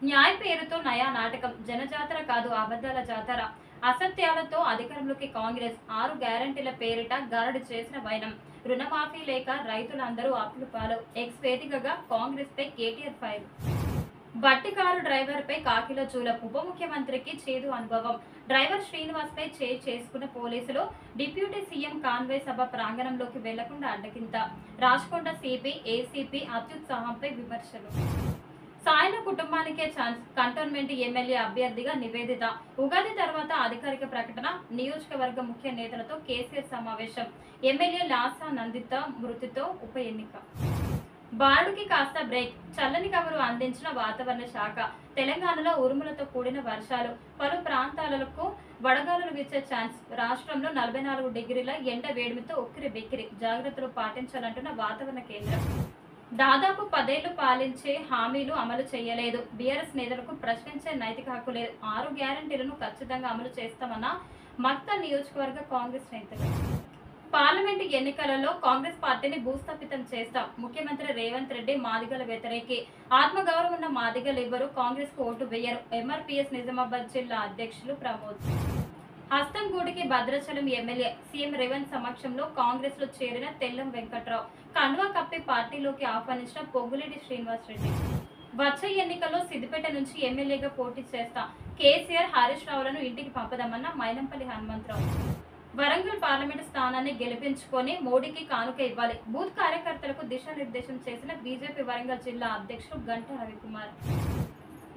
న్యాయ పేరుతో నయా నాటకం జనజాతర కాదు అబద్ధాల జాతర. అసత్యాలతో అధికారంలోకి కాంగ్రెస్ 6 గ్యారంటీల పేరిట గారడి చేసిన వైనం. రుణమాఫీ లేక రైతులందరూ అప్పుల పాలు. ఎక్స్ వేదికగా కాంగ్రెస్ పై కేటీఆర్ ఫైర్. బట్టి కారు డ్రైవర్ పై కాకిలో చూలం. ఉప ముఖ్యమంత్రికి చేదు అనుభవం. డ్రైవర్ శ్రీనివాస్ పై చేసుకున్న పోలీసులు. డిప్యూటీ సీఎం కాన్వే సభ ప్రాంగణంలోకి వెళ్లకుండా అడ్డగింత. రాచకొండ సిపి ఏసీపీ అత్యుత్సాహంపై విమర్శలు. సాయన కుటుంబానికే ఛాన్స్. కంటోన్మెంట్ ఎమ్మెల్యే అభ్యర్థిగా నివేదిత. ఉగాది తర్వాత అధికారిక ప్రకటన. నియోజకవర్గ ముఖ్య నేతలతో కేసీఆర్ సమావేశం. ఎమ్మెల్యే లాసా నందిత మృతితో ఉప ఎన్నిక. బాలుడికి కాస్త బ్రేక్. చల్లని కబురు అందించిన వాతావరణ శాఖ. తెలంగాణలో ఉరుములతో కూడిన వర్షాలు. పలు ప్రాంతాలకు వడగాలులు వీచే ఛాన్స్. రాష్ట్రంలో 44 డిగ్రీల ఎండ వేడిమితో ఉక్కిరి బిక్కిరి. జాగ్రత్తలు పాటించాలంటున్న వాతావరణ కేంద్రం. దాదాపు 10 ఏళ్లు పాలించే హామీలు అమలు చేయలేదు. బీఆర్ఎస్ నేతలకు ప్రశ్నించే నైతిక హక్కు లేదు. 6 గ్యారంటీలను ఖచ్చితంగా అమలు చేస్తామన్న మక్తల్ నియోజకవర్గ కాంగ్రెస్ నేతలు. పార్లమెంటు ఎన్నికలలో కాంగ్రెస్ పార్టీని భూస్థాపితం చేస్తాం. ముఖ్యమంత్రి రేవంత్ రెడ్డి మాదిగల వ్యతిరేకి. ఆత్మగౌరవం ఉన్న మాదిగలు ఎవ్వరూ కాంగ్రెస్ కు ఓటు వేయరు. ఎంఆర్పీఎస్ నిజామాబాద్ జిల్లా అధ్యక్షులు ప్రమోద్. హస్తంగూడికి భద్రాచలం ఎమ్మెల్యే. సీఎం రేవంత్ సమక్షంలో కాంగ్రెస్ లో చేరిన తెల్లం వెంకట్రావు. కండువా కప్పి పార్టీలోకి ఆహ్వానించిన పొంగులేటి శ్రీనివాస్ రెడ్డి. వచ్చే ఎన్నికల్లో సిద్దిపేట నుంచి ఎమ్మెల్యేగా పోటీ చేస్తా. కేసీఆర్ హరీష్ రావులను ఇంటికి పంపదామన్న మైనంపల్లి హనుమంతరావు. వరంగల్ పార్లమెంటు స్థానాన్ని గెలిపించుకొని మోడీకి కానుక ఇవ్వాలి. బూత్ కార్యకర్తలకు దిశానిర్దేశం చేసిన బీజేపీ వరంగల్ జిల్లా అధ్యక్షుడు గంటా రవికుమార్.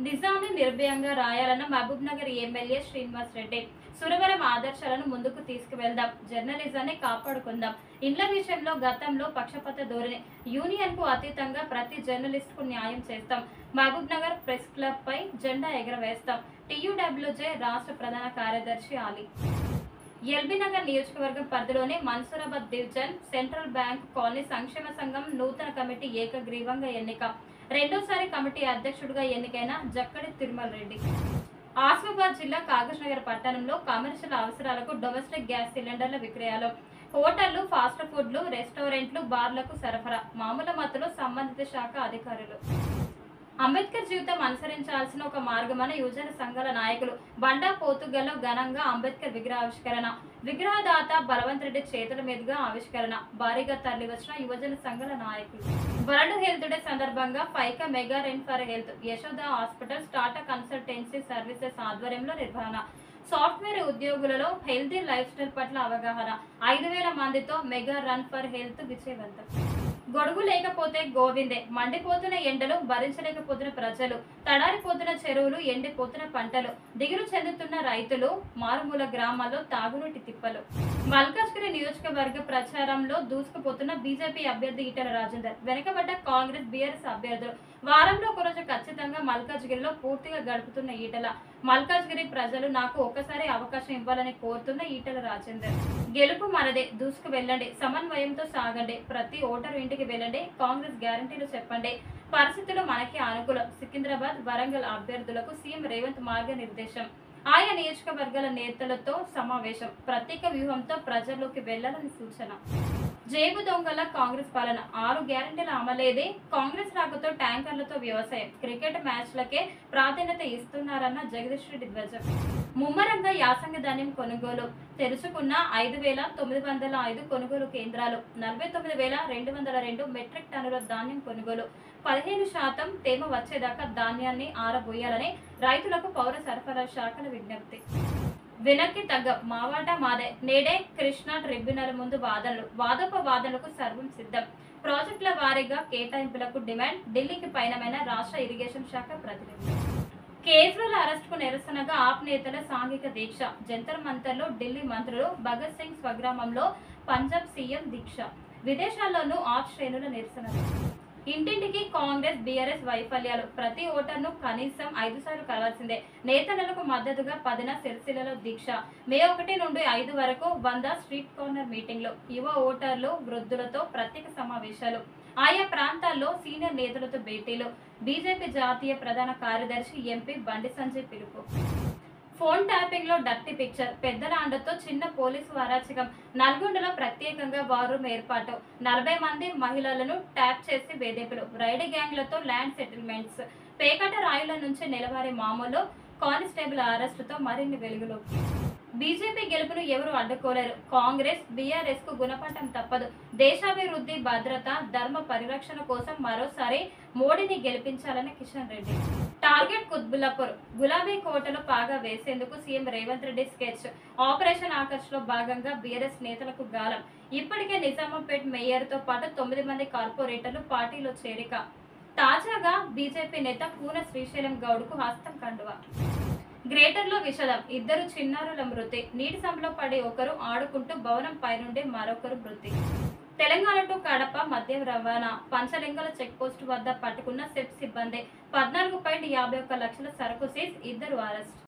నిజాన్ని నిర్భయంగా రాయాలన్న మహబూబ్ నగర్ ఎమ్మెల్యే శ్రీనివాస్ రెడ్డి. సురవరం ఆదర్శాలను ముందుకు తీసుకువెళ్దాం. జర్నలిజాన్ని కాపాడుకుందాం. ఇండ్ల విషయంలో గతంలో పక్షపాత ధోరణి. యూనియన్ కు అతీతంగా ప్రతి జర్నలిస్ట్ కు న్యాయం చేస్తాం. మహబూబ్ నగర్ ప్రెస్ క్లబ్ పై జెండా ఎగరవేస్తాం. టీయూడబ్ల్యూజే రాష్ట్ర ప్రధాన కార్యదర్శి ఆలీ. ఎల్బీ నగర్ నియోజకవర్గం పరిధిలోని Mansoorabad division central bank colony సంక్షేమ సంఘం నూతన కమిటీ ఏకగ్రీవంగా ఎన్నిక. రెండోసారి కమిటీ అధ్యక్షుడిగా ఎన్నికైన జక్కడి తిరుమల రెడ్డి. ఆసిఫాబాద్ జిల్లా కాగజ్ నగర్ పట్టణంలో కమర్షియల్ అవసరాలకు డొమెస్టిక్ గ్యాస్ సిలిండర్ల విక్రయాలు. హోటళ్లు, ఫాస్ట్ ఫుడ్లు, రెస్టారెంట్లు, బార్లకు సరఫరా. మామూలు మత్తులో సంబంధిత శాఖ అధికారులు. అంబేద్కర్ జీవితం అనుసరించాల్సిన ఒక మార్గమని యువజన సంఘాల నాయకులు. బండా పోతుగల్లో ఘనంగా అంబేద్కర్ విగ్రహావిష్కరణ. విగ్రహదాత బలవంత్ రెడ్డి చేతుల మీదుగా ఆవిష్కరణ. భారీగా తరలివచ్చిన యువజన సంఘాల నాయకులు. వరల్డ్ హెల్త్ డే సందర్భంగా ఫైకా mega run for health Yashoda hospitals Tata consultancy services ఆధ్వర్యంలో నిర్వహణ. సాఫ్ట్వేర్ ఉద్యోగులలో హెల్తీ లైఫ్ స్టైల్ పట్ల అవగాహన. 5,000 మందితో మెగా రన్ ఫర్ హెల్త్ విజయవంతం. గొడుగు లేకపోతే గోవిందే. మండిపోతున్న ఎండలు భరించలేకపోతున్న ప్రజలు. తడారిపోతున్న చెరువులు, ఎండిపోతున్న పంటలు. దిగులు చెందుతున్న రైతులు. మారుమూల గ్రామాల్లో తాగునీటి తిప్పలు. మల్కాజ్గిరి నియోజకవర్గ ప్రచారంలో దూసుకుపోతున్న బీజేపీ అభ్యర్థి ఈటెల రాజేందర్. వెనుకబడ్డ కాంగ్రెస్, బీఆర్ఎస్ అభ్యర్థులు. వారంలో ఒకరోజు ఖచ్చితంగా మల్కాజ్గిరిలో పూర్తిగా గడుపుతున్న ఈటెల. మల్కాజ్గిరి ప్రజలు నాకు ఒక్కసారి అవకాశం ఇవ్వాలని కోరుతున్న ఈటెల రాజేందర్. గెలుపు మనదే. దూసుకు వెళ్ళండి. సమన్వయంతో సాగండి. ప్రతి ఓటరు ఇంటికి వెళ్ళండి. కాంగ్రెస్ గ్యారంటీలు చెప్పండి. పరిస్థితులు మనకి అనుకూలం. సికింద్రాబాద్, వరంగల్ అభ్యర్థులకు సీఎం రేవంత్ మార్గనిర్దేశం. ఆయా నియోజకవర్గాల నేతలతో సమావేశం. ప్రత్యేక వ్యూహంతో ప్రజల్లోకి వెళ్లాలని సూచన. జేబు దొంగల కాంగ్రెస్ పాలన. 6 గ్యారంటీల అమలేదే. కాంగ్రెస్ రాకతో ట్యాంకర్లతో వ్యవసాయం. క్రికెట్ మ్యాచ్లకే ప్రాధాన్యత ఇస్తున్నారన్న జగదీష్ రెడ్డి ధ్వజం. ముమ్మరంగా యాసంగి ధాన్యం కొనుగోలు. తెరుచుకున్న 5,905 కొనుగోలు కేంద్రాలు. 49,202 మెట్రిక్ టన్నుల ధాన్యం కొనుగోలు. 15% తేమ వచ్చేదాకా ధాన్యాన్ని ఆరబోయాలని రైతులకు పౌర సరఫరా శాఖల విజ్ఞప్తి. వెనక్కి తగ్గ మావాట మాదే. నేడే కృష్ణా ట్రిబ్యునల్ ముందు వాదనలు. వాదోపవాదనలకు సర్వం సిద్ధం. ప్రాజెక్టుల వారీగా కేటాయింపులకు డిమాండ్. ఢిల్లీకి పయనమైన రాష్ట్ర ఇరిగేషన్ శాఖ ప్రతినిధి. కేజ్రీవాల్ అరెస్టుకు నిరసనగా ఆప్ నేతల సాంఘిక దీక్ష. జంతర్ మంతర్లో ఢిల్లీ మంత్రులు. భగత్ సింగ్ స్వగ్రామంలో పంజాబ్ సీఎం దీక్ష. విదేశాల్లోనూ ఆప్ శ్రేణుల నిరసనలు. ఇంటింటికి కాంగ్రెస్, బీఆర్ఎస్ వైఫల్యాలు. ప్రతి ఓటర్ను కనీసం 5 సార్లు కలవాల్సిందే. నేతలకు మద్దతుగా 10న సిరిసిల్లలో దీక్ష. మే 1 నుండి 5 వరకు 100 స్ట్రీట్ కార్నర్ మీటింగ్లు. యువ ఓటర్లు, వృద్ధులతో ప్రత్యేక సమావేశాలు. ఆయా ప్రాంతాల్లో సీనియర్ నేతలతో భేటీలు. బీజేపీ జాతీయ ప్రధాన కార్యదర్శి ఎంపీ బండి సంజయ్ పిలుపు. ఫోన్ ట్యాపింగ్ లో డర్టీ పిక్చర్. పెద్దల అండతో చిన్న పోలీసు అరాచకం. నల్గొండలో ప్రత్యేకంగా వార్ రూమ్ ఏర్పాటు. 40 మంది మహిళలను ట్యాప్ చేసి వేధింపులు. రైడ్ గ్యాంగ్లతో ల్యాండ్ సెటిల్మెంట్స్. పేకట రాయుల నుంచి నెలవారీ మామూలు కానిస్టేబుల్ అరెస్టుతో మరిన్ని వెలుగులు. బీజేపీ గెలుపును ఎవరు అడ్డుకోలేరు. కాంగ్రెస్ బీఆర్ఎస్ కు గుణపాఠం తప్పదు. దేశాభివృద్ధి, భద్రత, ధర్మ పరిరక్షణ కోసం మరోసారి మోడీని గెలిపించాలని కిషన్ రెడ్డి. టార్గెట్ కుత్బుల్లాపూర్ గులాబీ కోటలో పాగా వేసేందుకు CM Revanth Reddy sketch. Operation Akarsh లో భాగంగా బీఆర్ఎస్ నేతలకు గాలం. ఇప్పటికే నిజామాబాద్ మేయర్ తో పాటు 9 మంది కార్పొరేటర్లు పార్టీలో చేరిక. తాజాగా బీజేపీ నేత కూన శ్రీశైలం గౌడ్కు హస్తం కండువా. గ్రేటర్లో విషాదం. 2 చిన్నారుల మృతి. నీటి సంపులో పడి ఒకరు ఆడుకుంటూ భవనం పైనుండి మరొకరు మృతి. తెలంగాణ టు కడప మద్యం రవాణా. పంచలింగల చెక్పోస్టు వద్ద పట్టుకున్న సెప్ సిబ్బంది. 14.51 లక్షల సరుకు సీజ్. 2 అరెస్ట్.